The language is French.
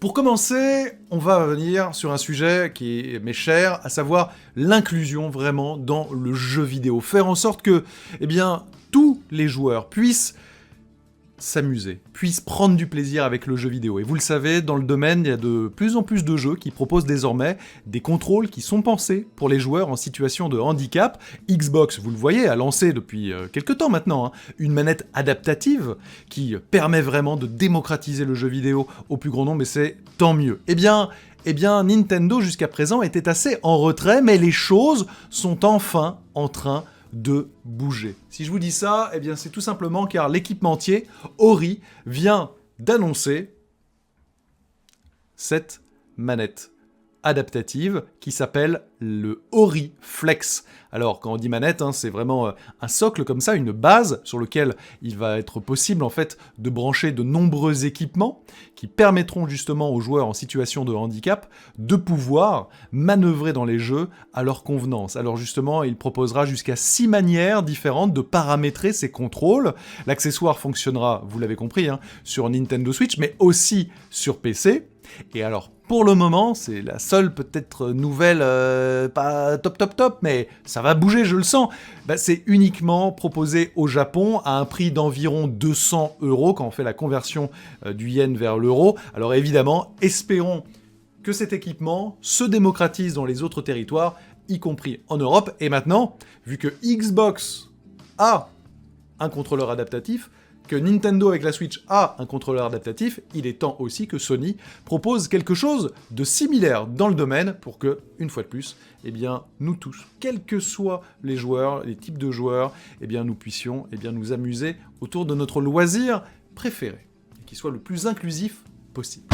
Pour commencer, on va revenir sur un sujet qui m'est cher, à savoir l'inclusion vraiment dans le jeu vidéo. Faire en sorte que, eh bien, tous les joueurs puissent s'amuser, puissent prendre du plaisir avec le jeu vidéo. Et vous le savez, dans le domaine, il y a de plus en plus de jeux qui proposent désormais des contrôles qui sont pensés pour les joueurs en situation de handicap. Xbox, vous le voyez, a lancé depuis quelques temps maintenant, une manette adaptative qui permet vraiment de démocratiser le jeu vidéo au plus grand nombre, et c'est tant mieux. Eh bien, Nintendo jusqu'à présent était assez en retrait, mais les choses sont enfin en train de bouger. Si je vous dis ça, eh bien c'est tout simplement car l'équipementier Ori vient d'annoncer cette manette adaptative qui s'appelle le Ori Flex. Alors quand on dit manette, c'est vraiment un socle comme ça, une base sur lequel il va être possible en fait de brancher de nombreux équipements qui permettront justement aux joueurs en situation de handicap de pouvoir manœuvrer dans les jeux à leur convenance. Alors justement, il proposera jusqu'à 6 manières différentes de paramétrer ces contrôles. L'accessoire fonctionnera, vous l'avez compris, sur Nintendo Switch, mais aussi sur PC. Et alors, pour le moment, c'est la seule peut-être nouvelle, pas top, mais ça va bouger, je le sens. C'est uniquement proposé au Japon à un prix d'environ 200 € quand on fait la conversion du yen vers l'euro. Alors évidemment, espérons que cet équipement se démocratise dans les autres territoires, y compris en Europe. Et maintenant, vu que Xbox a un contrôleur adaptatif, que Nintendo avec la Switch a un contrôleur adaptatif, il est temps aussi que Sony propose quelque chose de similaire dans le domaine pour que, une fois de plus, eh bien, nous tous, quels que soient les joueurs, les types de joueurs, eh bien, nous puissions nous amuser autour de notre loisir préféré, et qui soit le plus inclusif possible.